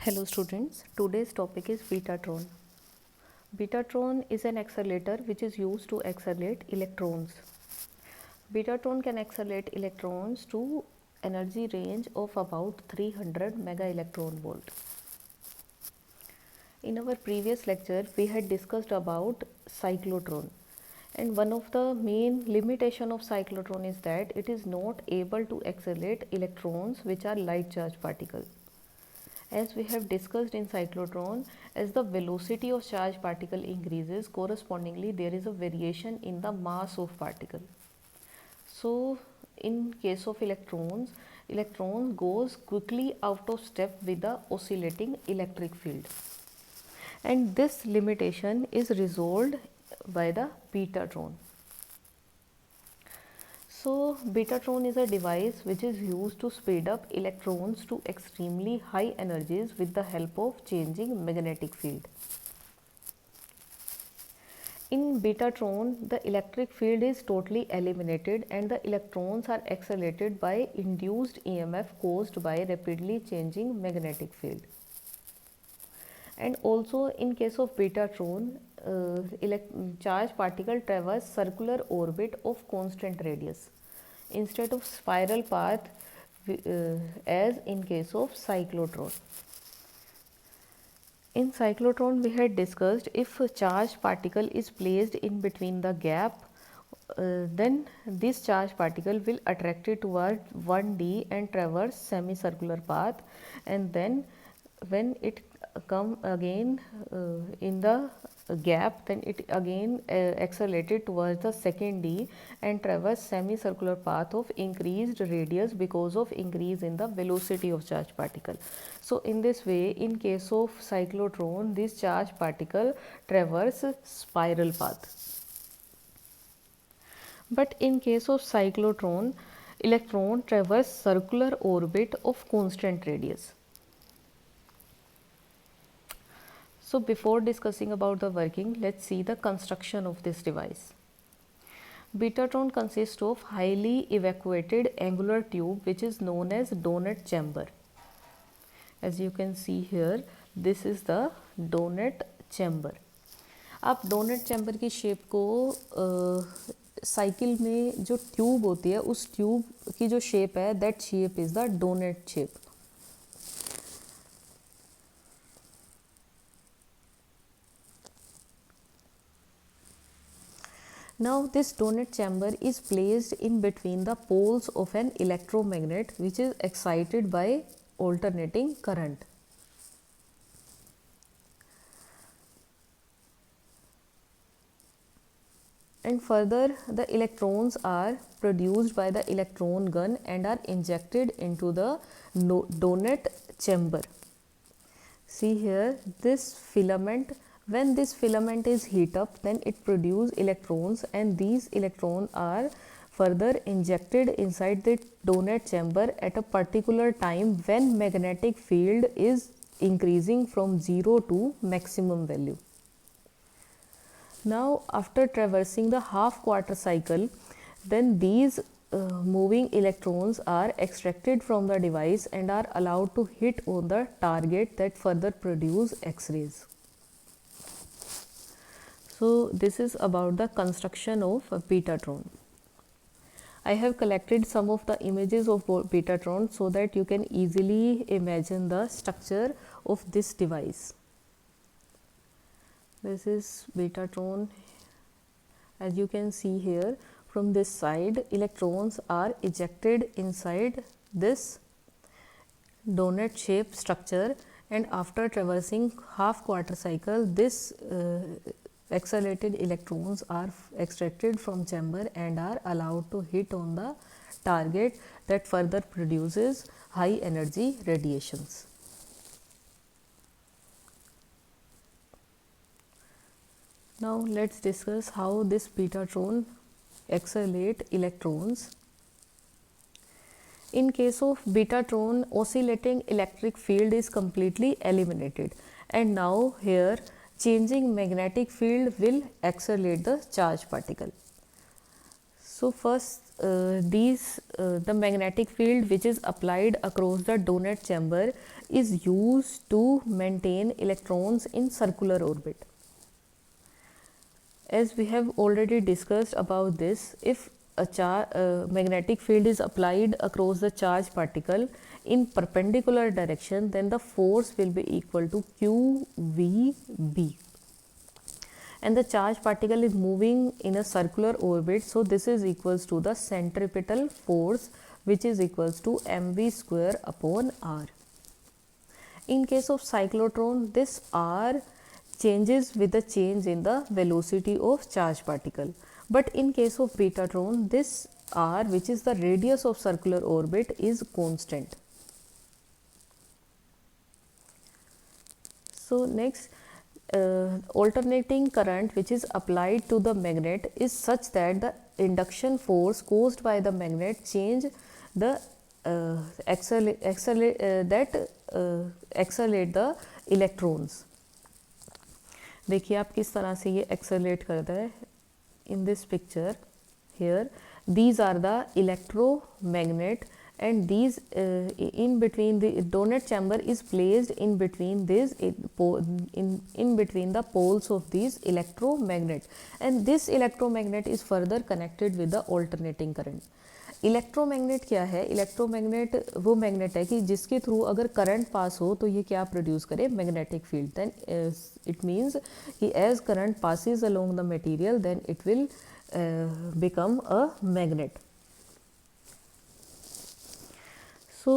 Hello students, today's topic is Betatron. Betatron is an accelerator which is used to accelerate electrons. Betatron can accelerate electrons to energy range of about 300 mega electron volt. In our previous lecture, we had discussed about cyclotron, and one of the main limitation of cyclotron is that it is not able to accelerate electrons which are light charged particles. As we have discussed in cyclotron, as the velocity of charged particle increases, correspondingly there is a variation in the mass of particle. So in case of electrons goes quickly out of step with the oscillating electric field, and this limitation is resolved by the Betatron. So Betatron is a device which is used to speed up electrons to extremely high energies with the help of changing magnetic field. In Betatron, the electric field is totally eliminated and the electrons are accelerated by induced EMF caused by rapidly changing magnetic field. And also in case of Betatron, charged particle traverse circular orbit of constant radius instead of spiral path as in case of cyclotron. In cyclotron, we had discussed if a charged particle is placed in between the gap, then this charged particle will attract it toward 1D and traverse semicircular path, and then when it come again in the gap, then it again accelerated towards the second D and traverse semicircular path of increased radius because of increase in the velocity of charged particle. So in this way, in case of cyclotron, this charged particle traverse spiral path. But in case of cyclotron, electron traverse circular orbit of constant radius. So before discussing about the working, let's see the construction of this device. Betatron consists of highly evacuated angular tube which is known as donut chamber. As you can see here, this is the donut chamber. आप donut chamber की shape को cycle में जो tube होती है उस tube की जो शेप है, that shape is the donut shape. Now this donut chamber is placed in between the poles of an electromagnet which is excited by alternating current. And further, the electrons are produced by the electron gun and are injected into the donut chamber. See here, this filament, when this filament is heat up, then it produces electrons, and these electrons are further injected inside the donut chamber at a particular time when magnetic field is increasing from 0 to maximum value. Now after traversing the half quarter cycle, then these moving electrons are extracted from the device and are allowed to hit on the target that further produce X-rays. So this is about the construction of Betatron. I have collected some of the images of Betatron so that you can easily imagine the structure of this device. This is Betatron. As you can see here, from this side electrons are ejected inside this donut shaped structure, and after traversing half quarter cycle, this accelerated electrons are extracted from chamber and are allowed to hit on the target that further produces high energy radiations. Now let's discuss how this Betatron accelerate electrons. In case of Betatron, oscillating electric field is completely eliminated, and now here changing magnetic field will accelerate the charged particle. So first the magnetic field which is applied across the donut chamber is used to maintain electrons in circular orbit. As we have already discussed about this, if a magnetic field is applied across the charged particle in perpendicular direction, then the force will be equal to QVB. And the charged particle is moving in a circular orbit, so this is equals to the centripetal force, which is equals to mv square upon r. In case of cyclotron, this r changes with the change in the velocity of charged particle, but in case of betatron, this r, which is the radius of circular orbit, is constant. So next, alternating current which is applied to the magnet is such that the induction force caused by the magnet change the accelerate the electrons. देखिए आप किस तरह से ये accelerate करता है. In this picture here, these are the electromagnet, and these in between the donut chamber is placed in between this in between the poles of these electromagnet, and this electromagnet is further connected with the alternating current. Electromagnet क्या है? Electromagnet वो magnet है कि जिसके through अगर current pass हो तो ये क्या प्रोड्यूस करे? Magnetic field. Then it means कि as current passes along the material, then it will become a magnet. So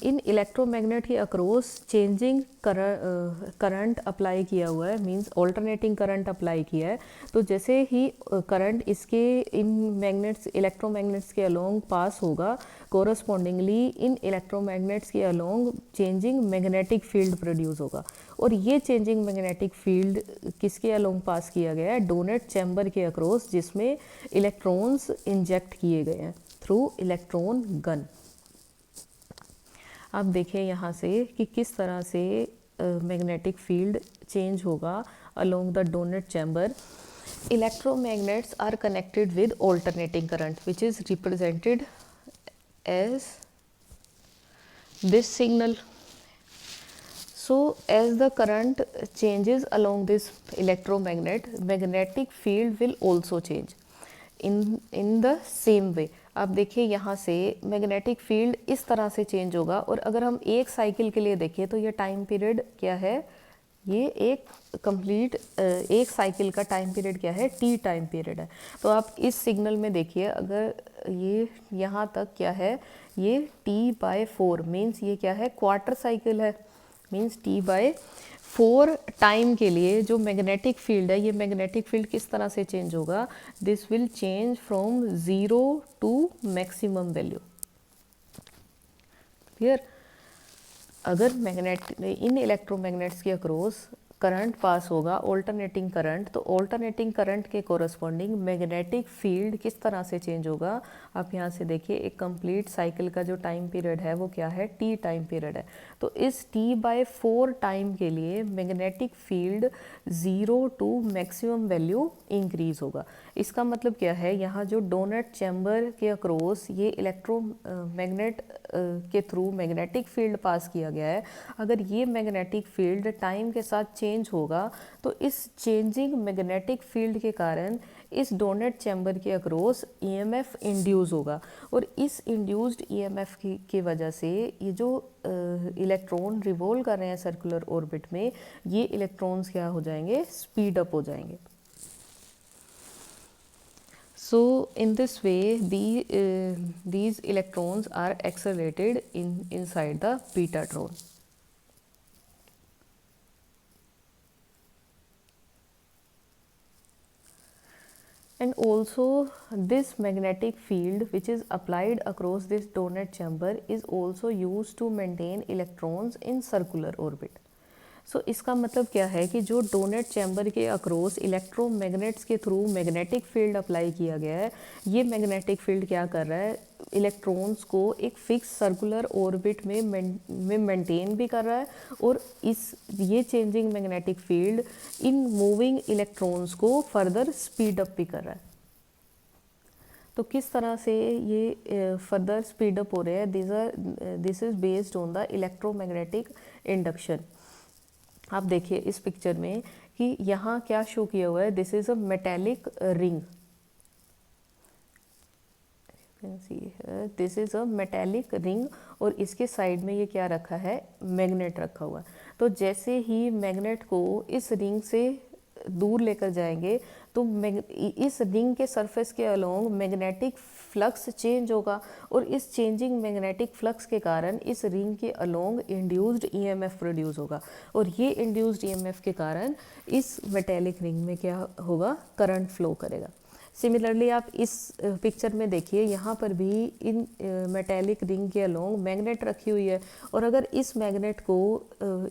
in electromagnet के across changing current अप्लाई किया हुआ है, मीन्स ऑल्टरनेटिंग करंट अप्लाई किया है. तो जैसे ही करंट इसके इन मैग्नेट्स इलेक्ट्रोमैग्नेट्स के अलोंग पास होगा, कोरस्पॉन्डिंगली इन इलेक्ट्रोमैग्नेट्स के along changing magnetic field produce होगा. और ये चेंजिंग मैग्नेटिक फील्ड किसके अलोंग पास किया गया है? डोनट चैम्बर के अक्रॉस, जिसमें इलेक्ट्रॉन्स इंजेक्ट किए गए हैं थ्रू इलेक्ट्रॉन गन. आप देखें यहाँ से कि किस तरह से मैग्नेटिक फील्ड चेंज होगा along the donut chamber. Electromagnets are connected with alternating current which is represented as this signal. So as the current changes along this electromagnet, magnetic field will also change in the same way. आप देखिए यहाँ से magnetic field इस तरह से change होगा, और अगर हम एक साइकिल के लिए देखें तो ये टाइम पीरियड क्या है? ये एक कंप्लीट एक साइकिल का टाइम पीरियड क्या है? टी टाइम पीरियड है. तो आप इस सिग्नल में देखिए, अगर ये यहाँ तक क्या है? ये t/4 मीन्स ये क्या है? क्वार्टर साइकिल है. मीन्स t/4 टाइम के लिए जो मैग्नेटिक फील्ड है, ये मैग्नेटिक फील्ड किस तरह से चेंज होगा? This will change from 0 to maximum value. Clear? अगर मैग्नेट इन इलेक्ट्रोमैग्नेट्स के अक्रॉस करंट पास होगा, ऑल्टरनेटिंग करंट, तो ऑल्टरनेटिंग करंट के कोरस्पॉन्डिंग मैग्नेटिक फील्ड किस तरह से चेंज होगा? आप यहाँ से देखिए, एक कंप्लीट साइकिल का जो टाइम पीरियड है वो क्या है? टी टाइम पीरियड है. तो इस t/4 टाइम के लिए magnetic field 0 to maximum value increase होगा. इसका मतलब क्या है? यहाँ जो डोनट चैम्बर के अक्रॉस ये इलेक्ट्रोमैग्नेट के थ्रू मैग्नेटिक फील्ड पास किया गया है, अगर ये मैग्नेटिक फील्ड टाइम के साथ चेंज होगा, तो इस चेंजिंग मैग्नेटिक फील्ड के कारण इस डोनट चैम्बर के अक्रॉस ईएमएफ इंड्यूस होगा, और इस इंड्यूस्ड ईएमएफ की वजह से ये जो इलेक्ट्रॉन रिवॉल्व कर रहे हैं सर्कुलर ऑर्बिट में, ये इलेक्ट्रॉन्स क्या हो जाएंगे? स्पीड अप हो जाएंगे. So in this way, these electrons are accelerated inside the betatron. And also this magnetic field which is applied across this donut chamber is also used to maintain electrons in circular orbit. So इसका मतलब क्या है कि जो donut chamber के across electromagnets के through magnetic field apply किया गया है, ये मैग्नेटिक फील्ड क्या कर रहा है? इलेक्ट्रॉन्स को एक फिक्स सर्कुलर ऑर्बिट में मेंटेन भी कर रहा है, और ये changing magnetic field in moving electrons को फर्दर स्पीड अप भी कर रहा है. तो किस तरह से ये फर्दर स्पीड अप हो रहे हैं, this is based on the electromagnetic induction. आप देखिए इस पिक्चर में कि यहाँ क्या शो किया हुआ है, this is a metallic ring, this is a metallic ring, और इसके साइड में ये क्या रखा है, मैग्नेट रखा हुआ है। तो जैसे ही मैग्नेट को इस रिंग से दूर लेकर जाएंगे तो इस रिंग के सरफेस के अलोंग मैग्नेटिक फ्लक्स चेंज होगा, और इस चेंजिंग मैग्नेटिक फ्लक्स के कारण इस रिंग के अलोंग इंड्यूस्ड ईएमएफ प्रोड्यूस होगा, और ये इंड्यूस्ड ईएमएफ के कारण इस मेटेलिक रिंग में क्या होगा, करंट फ्लो करेगा। सिमिलरली आप इस पिक्चर में देखिए, यहाँ पर भी इन मेटेलिक रिंग के अलोंग मैग्नेट रखी हुई है, और अगर इस मैग्नेट को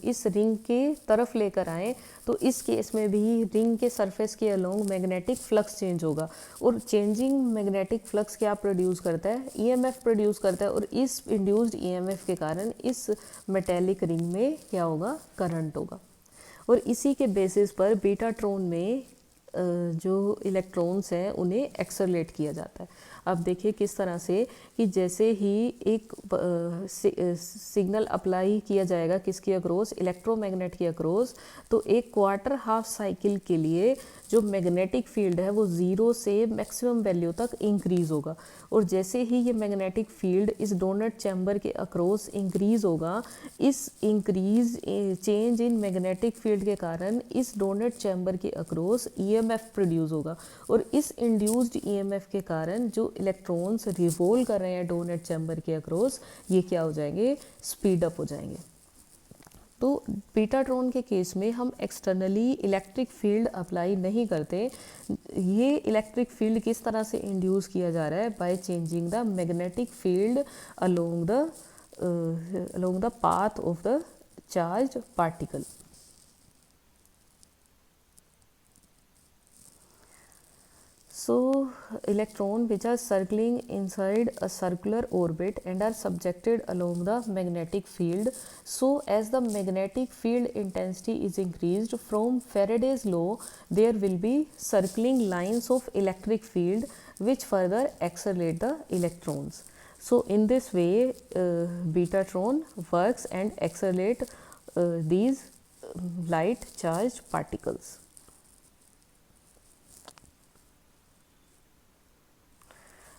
इस रिंग के तरफ लेकर आएँ तो इस केस में भी रिंग के सरफेस के अलोंग मैग्नेटिक फ्लक्स चेंज होगा, और चेंजिंग मैग्नेटिक फ्लक्स क्या प्रोड्यूस करता है, ईएमएफ प्रोड्यूस करता है, और इस इंड्यूस्ड ईएमएफ के कारण इस मेटेलिक रिंग में क्या होगा, करंट होगा। और इसी के बेसिस पर बीटाट्रॉन में जो इलेक्ट्रॉन्स हैं उन्हें एक्सेलरेट किया जाता है। अब देखिए किस तरह से कि जैसे ही एक सिग्नल अप्लाई किया जाएगा किसके अक्रॉस, इलेक्ट्रोमैग्नेट के अक्रॉस, तो एक क्वार्टर हाफ साइकिल के लिए जो मैग्नेटिक फील्ड है वो 0 से मैक्सिमम वैल्यू तक इंक्रीज़ होगा, और जैसे ही ये मैग्नेटिक फील्ड इस डोनट चैम्बर के अक्रॉस इंक्रीज़ होगा, इस increase change in magnetic field के कारण इस डोनट चैम्बर के अक्रॉस ईएमएफ प्रोड्यूस होगा, और इस इंड्यूस्ड ईएमएफ के कारण जो इलेक्ट्रॉन्स रिवॉल्व कर रहे हैं डोनट चैम्बर के अक्रॉस, ये क्या हो जाएंगे, स्पीड अप हो जाएंगे। तो बीटाट्रॉन के केस में हम एक्सटर्नली इलेक्ट्रिक फील्ड अप्लाई नहीं करते। ये इलेक्ट्रिक फील्ड किस तरह से इंड्यूस किया जा रहा है, by changing the magnetic field along the path of the charged particle. So electron which are circling inside a circular orbit and are subjected along the magnetic field. So as the magnetic field intensity is increased from Faraday's law, there will be circling lines of electric field which further accelerate the electrons. So in this way betatron works and accelerate these light charged particles.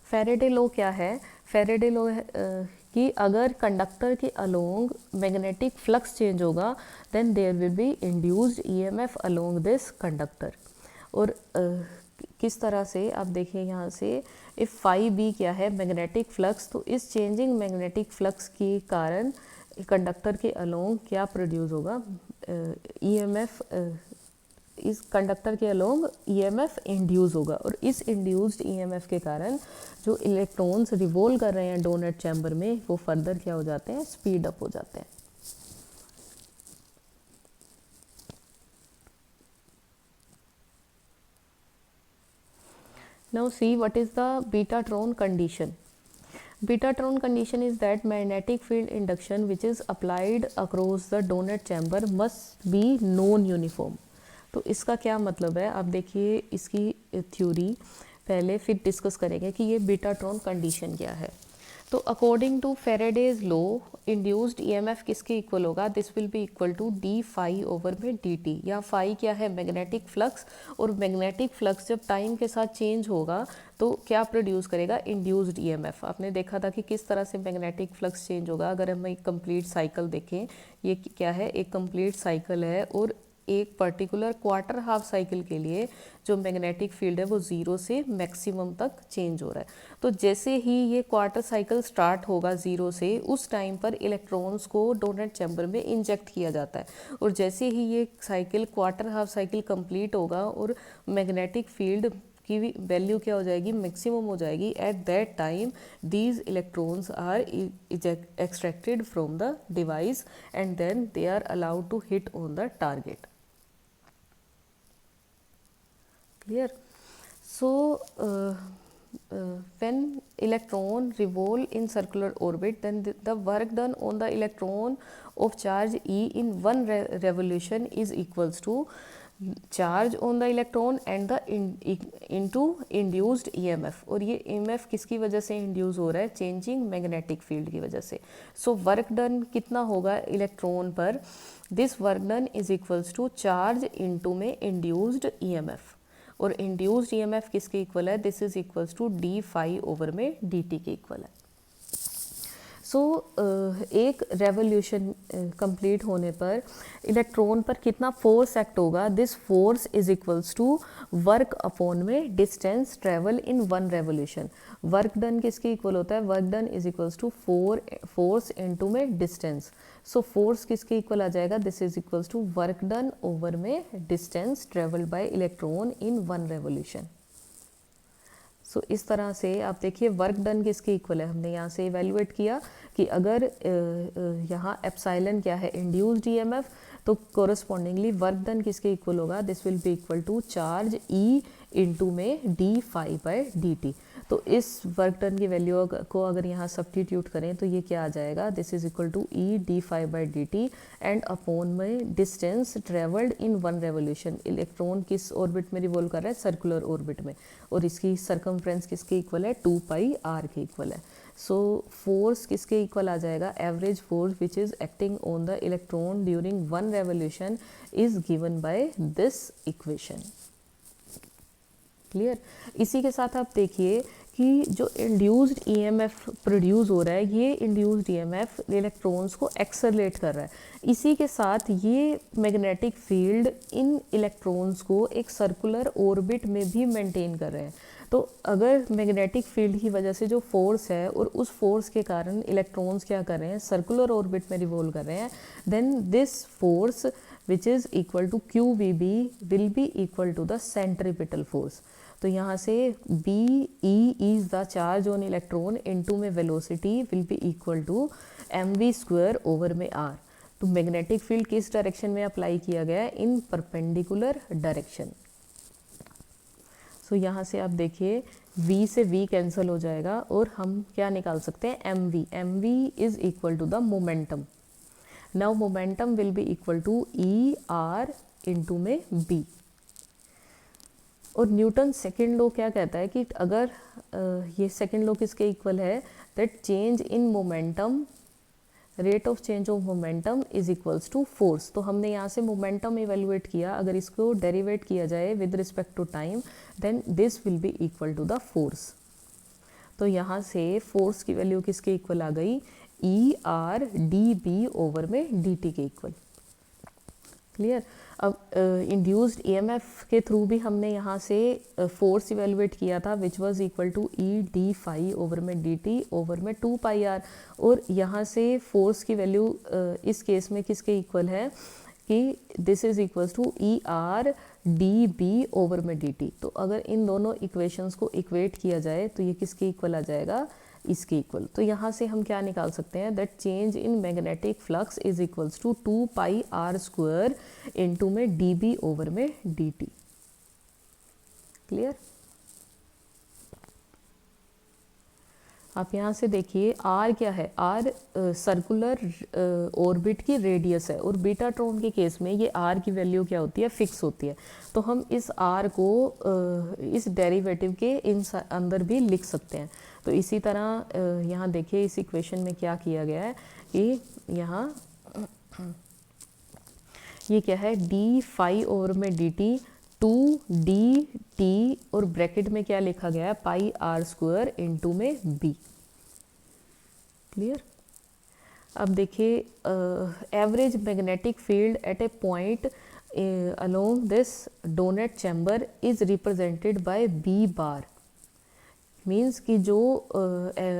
Faraday law क्या है, Faraday law कि अगर conductor के along magnetic flux change होगा then there will be induced EMF along this conductor. और किस तरह से आप देखिए यहाँ से, इफ फाई बी क्या है, मैग्नेटिक फ्लक्स, तो इस चेंजिंग मैग्नेटिक फ्लक्स के कारण कंडक्टर के अलोंग क्या प्रोड्यूस होगा, ईएमएफ, इस कंडक्टर के अलोंग ईएमएफ इंड्यूस होगा, और इस इंड्यूस्ड ईएमएफ के कारण जो इलेक्ट्रॉन्स रिवॉल्व कर रहे हैं डोनट चैम्बर में वो फर्दर क्या हो जाते हैं, स्पीड अप हो जाते हैं। Now see what is the betatron condition. Betatron condition is that magnetic field induction which is applied across the donut chamber must be non-uniform. तो इसका क्या मतलब है, आप देखिए इसकी थ्योरी पहले फिर डिस्कस करेंगे कि ये बीटाट्रॉन कंडीशन क्या है। तो according to Faraday's law induced EMF किसके इक्वल होगा, this will be equal to d phi over में डी टी। यहाँ फाई क्या है, मैग्नेटिक फ्लक्स, और मैग्नेटिक फ्लक्स जब टाइम के साथ चेंज होगा तो क्या प्रोड्यूस करेगा, इंड्यूस्ड ईएमएफ। आपने देखा था कि किस तरह से मैग्नेटिक फ्लक्स चेंज होगा। अगर हम एक कंप्लीट साइकिल देखें, ये क्या है, एक कंप्लीट साइकिल है, और एक पर्टिकुलर क्वार्टर हाफ साइकिल के लिए जो मैग्नेटिक फील्ड है वो 0 से मैक्सिमम तक चेंज हो रहा है। तो जैसे ही ये क्वार्टर साइकिल स्टार्ट होगा 0 से, उस टाइम पर इलेक्ट्रॉन्स को डोनट चैम्बर में इंजेक्ट किया जाता है, और जैसे ही ये cycle quarter half cycle complete होगा और मैग्नेटिक फील्ड की वैल्यू क्या हो जाएगी, मैक्सिमम हो जाएगी, at that time these electrons are extracted from the device and then they are allowed to hit on the target. Clear? So when electron revolve in circular orbit, then the work done on the electron of charge E in one revolution is equals to charge on the electron and the into induced EMF, और ये EMF किसकी वजह से induce हो रहा है, changing magnetic field की वजह से। सो वर्क डन कितना होगा इलेक्ट्रॉन पर, this work done is equals to charge into में इंड्यूस्ड ईएमएफ, और इंड्यूस्ड ईएमएफ किसके इक्वल है, this is equals to d phi over में डी टी के इक्वल है। सो एक रेवोल्यूशन कंप्लीट होने पर इलेक्ट्रॉन पर कितना फोर्स एक्ट होगा, this force is equals to work upon में distance travel in one revolution. Work done किसके इक्वल होता है, work done is equals to force into में डिस्टेंस। सो फोर्स किसके इक्वल आ जाएगा, this is equals to work done over में distance travelled by electron in one revolution. सो इस तरह से आप देखिए वर्क डन किसके इक्वल है, हमने यहाँ से इवेल्युएट किया कि अगर यहाँ एप्साइलन क्या है, इंड्यूस्ड ईएमएफ, तो कोरस्पॉन्डिंगली वर्क डन किसके इक्वल होगा, this will be equal to charge e into में d phi by d t. तो इस वर्क डन की वैल्यू को अगर यहाँ सब्स्टिट्यूट करें तो ये क्या आ जाएगा, this is equal to e d phi by d t and upon में distance travelled in one revolution. Electron किस ऑर्बिट में रिवॉल्व कर रहा है, सर्कुलर ऑर्बिट में, और इसकी सरकमफ्रेंस किसके इक्वल है, 2 पाई आर के इक्वल है। सो फोर्स किसके इक्वल आ जाएगा, average force which is acting on the electron during one revolution is given by this equation. Clear. इसी के साथ आप देखिए कि जो इंड्यूस्ड ईएमएफ प्रोड्यूस हो रहा है, ये इंड्यूस्ड ईएमएफ इलेक्ट्रॉन्स को एक्सेलरेट कर रहा है। इसी के साथ ये मैग्नेटिक फील्ड इन इलेक्ट्रॉन्स को एक सर्कुलर ऑर्बिट में भी मेंटेन कर रहे हैं। तो अगर मैग्नेटिक फील्ड की वजह से जो फोर्स है और उस फोर्स के कारण इलेक्ट्रॉन्स क्या कर रहे हैं, सर्कुलर ऑर्बिट में रिवॉल्व कर रहे हैं, then this force which is equal to q v B will be equal to the centripetal force. तो यहाँ से B e is the charge on electron into में velocity will be equal to m v square over में r. तो magnetic field किस direction में apply किया गया है, इन परपेंडिकुलर डायरेक्शन। सो यहाँ से आप देखिए v से v कैंसिल हो जाएगा और हम क्या निकाल सकते हैं, m v is equal to the momentum. Now momentum will be equal to e r into में b। और न्यूटन सेकेंड लॉ क्या कहता है कि अगर ये सेकेंड लॉ किसके इक्वल है, that change in momentum, rate of change of momentum is equals to force. तो हमने यहाँ से मोमेंटम इवेल्युएट किया, अगर इसको डेरिवेट किया जाए with respect to time then this will be equal to the force. तो यहाँ से फोर्स की वैल्यू किसके इक्वल आ गई, e r d b over में डी टी के इक्वल। क्लियर। अब इंड्यूस्ड ईएमएफ के थ्रू भी हमने यहाँ से फोर्स इवेलुएट किया था which was equal to e d phi over में डी टी ओवर में 2 पाई आर, और यहाँ से फोर्स की वैल्यू इस केस में किसके इक्वल है कि this is equals to e r d b over में डी टी। तो अगर इन दोनों इक्वेशंस को इक्वेट किया जाए तो ये किसके इक्वल आ जाएगा, इसके इक्वल। तो यहाँ से हम क्या निकाल सकते हैं, that change in magnetic flux is equals to 2 pi r square into में डी बी ओवर में डी टी। क्लियर। आप यहाँ से देखिए आर क्या है, आर सर्कुलर ऑर्बिट की रेडियस है, और बीटाट्रॉन के केस में ये आर की वैल्यू क्या होती है, फिक्स होती है। तो हम इस आर को इस डेरिवेटिव के अंदर भी लिख सकते हैं। तो इसी तरह यहाँ देखिए इस इक्वेशन में क्या किया गया है कि यहाँ ये क्या है, डी फाई ओवर में डी टी 2 डी टी और ब्रैकेट में क्या लिखा गया है, पाई आर स्क्वायर इनटू में बी। क्लियर। अब देखिए average magnetic field at a point along this doughnut chamber is represented by b bar. Means कि जो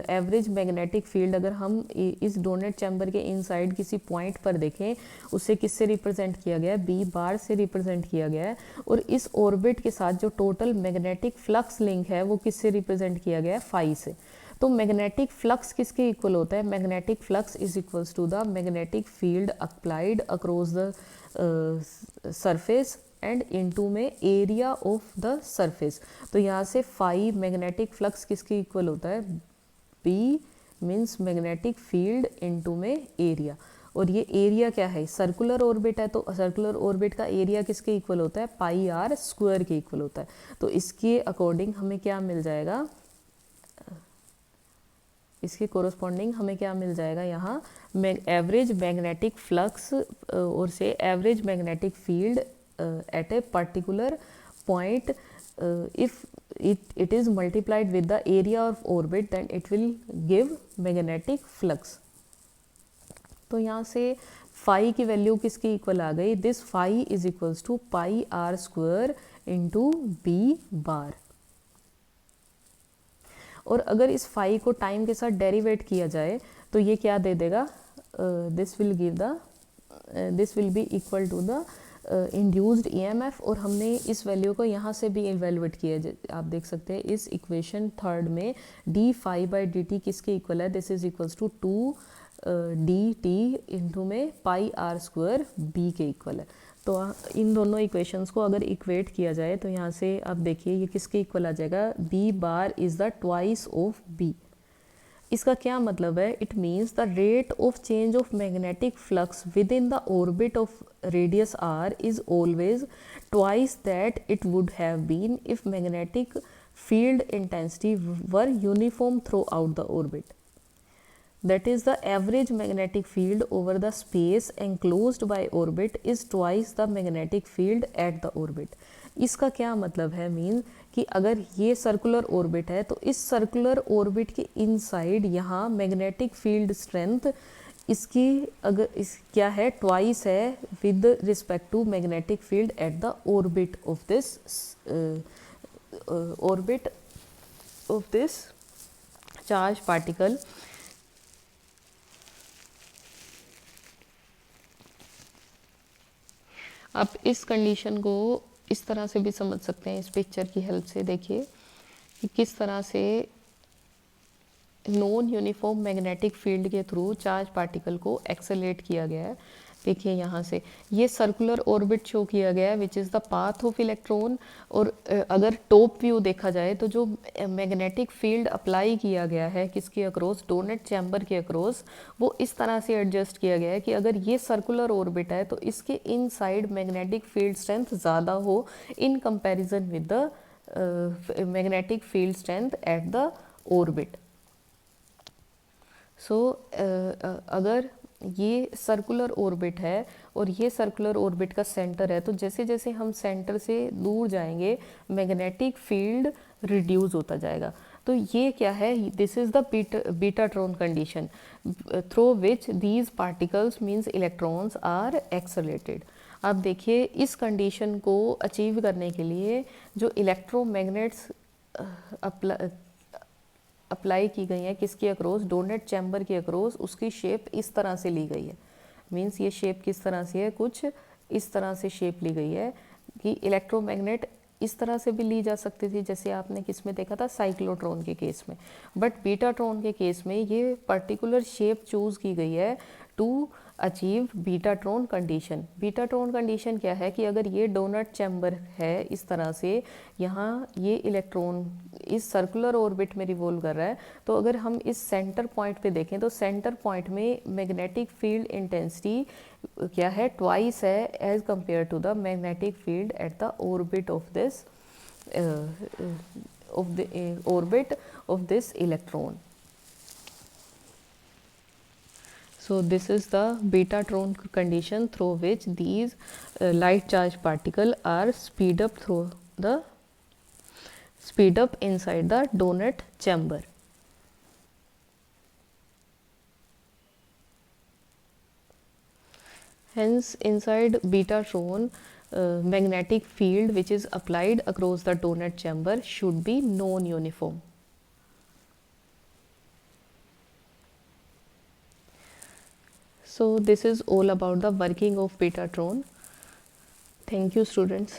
एवरेज मैग्नेटिक फील्ड अगर हम इस डोनेट चैम्बर के इनसाइड किसी पॉइंट पर देखें, उसे किससे रिप्रेजेंट किया गया है, बी बार से रिप्रेजेंट किया गया है। और इस ऑर्बिट के साथ जो टोटल मैग्नेटिक फ्लक्स लिंक है वो किससे रिप्रेजेंट किया गया है, फाई से। तो मैग्नेटिक फ्लक्स किसके इक्वल होता है, magnetic flux is equals to the magnetic field applied across the surface and into में एरिया ऑफ द सरफेस। तो यहाँ से फाई मैग्नेटिक फ्लक्स किसके इक्वल होता है, b means magnetic field into में एरिया। और ये एरिया क्या है, सर्कुलर ऑर्बिट है, तो सर्कुलर ऑर्बिट का एरिया किसके इक्वल होता है, पाई आर स्क्वायर के इक्वल होता है। तो इसके अकॉर्डिंग हमें क्या मिल जाएगा, इसके कोरस्पॉन्डिंग हमें क्या मिल जाएगा यहाँ, एवरेज मैग्नेटिक फ्लक्स और से average magnetic field at a particular point if it is multiplied with the area of orbit, then it will give magnetic flux। तो यहाँ से फाई की वैल्यू किसकी इक्वल आ गई, this phi is equals to pi r square into b bar. और अगर इस फाई को टाइम के साथ डेरिवेट किया जाए तो ये क्या दे देगा, this will give the, this will be equal to the induced EMF. और हमने इस वैल्यू को यहाँ से भी इवेलुएट किया है, आप देख सकते हैं इस इक्वेशन थर्ड में d phi by d t किसके इक्वल है, this is equals to 2 d t into में पाई आर स्क्वायर बी के इक्वल है। तो इन दोनों इक्वेशंस को अगर इक्वेट किया जाए तो यहाँ से आप देखिए ये किसके इक्वल आ जाएगा, b bar is the twice of b. इसका क्या मतलब है, it means the rate of change of magnetic flux within the orbit of radius r is always twice that it would have been if magnetic field intensity were uniform throughout the orbit. That is, the average magnetic field over the space enclosed by orbit is twice the magnetic field at the orbit। इसका क्या मतलब है, mean कि अगर ये circular orbit है तो इस सर्कुलर ऑर्बिट के इनसाइड यहाँ मैग्नेटिक फील्ड स्ट्रेंथ इसकी अगर इस क्या है, ट्वाइस है with respect to magnetic field at the orbit of this charge particle. आप इस कंडीशन को इस तरह से भी समझ सकते हैं, इस पिक्चर की हेल्प से देखिए कि किस तरह से नॉन यूनिफॉर्म मैग्नेटिक फील्ड के थ्रू चार्ज पार्टिकल को एक्सेलरेट किया गया है। देखिए यहाँ से ये सर्कुलर ऑर्बिट शो किया गया है which is the path of electron. और अगर टॉप व्यू देखा जाए तो जो मैग्नेटिक फील्ड अप्लाई किया गया है किसके अक्रॉस, डोनट चैम्बर के अक्रॉस, वो इस तरह से एडजस्ट किया गया है कि अगर ये सर्कुलर ऑर्बिट है तो इसके इनसाइड मैग्नेटिक फील्ड स्ट्रेंथ ज़्यादा हो in comparison with the magnetic field strength at the orbit. So अगर ये सर्कुलर ऑर्बिट है और ये सर्कुलर ऑर्बिट का सेंटर है तो जैसे जैसे हम सेंटर से दूर जाएंगे मैग्नेटिक फील्ड रिड्यूस होता जाएगा। तो ये क्या है, this is the betatron condition through which these particles means electrons are accelerated. आप देखिए इस कंडीशन को अचीव करने के लिए जो इलेक्ट्रोमैग्नेट्स अप्लाई की गई है किसके अक्रॉस, डोनट चैम्बर के अक्रॉस, उसकी शेप इस तरह से ली गई है। मीन्स ये शेप किस तरह से है, कुछ इस तरह से शेप ली गई है कि इलेक्ट्रोमैग्नेट इस तरह से भी ली जा सकती थी जैसे आपने किस में देखा था, साइक्लोट्रॉन के केस में। बट बीटाट्रॉन के केस में ये पर्टिकुलर शेप चूज़ की गई है to achieve betatron condition. Betatron condition क्या है कि अगर ये डोनट चैम्बर है इस तरह से, यहाँ ये इलेक्ट्रॉन इस सर्कुलर ऑर्बिट में रिवॉल्व कर रहा है, तो अगर हम इस सेंटर पॉइंट पे देखें तो सेंटर पॉइंट में मैग्नेटिक फील्ड इंटेंसिटी क्या है, ट्वाइस है as compare to the magnetic field at the orbit of this orbit of this electron. So this is the betatron condition through which these light charge particle are speed up inside the donut chamber. Hence inside betatron magnetic field which is applied across the donut chamber should be non-uniform. So this is all about the working of betatron. Thank you students.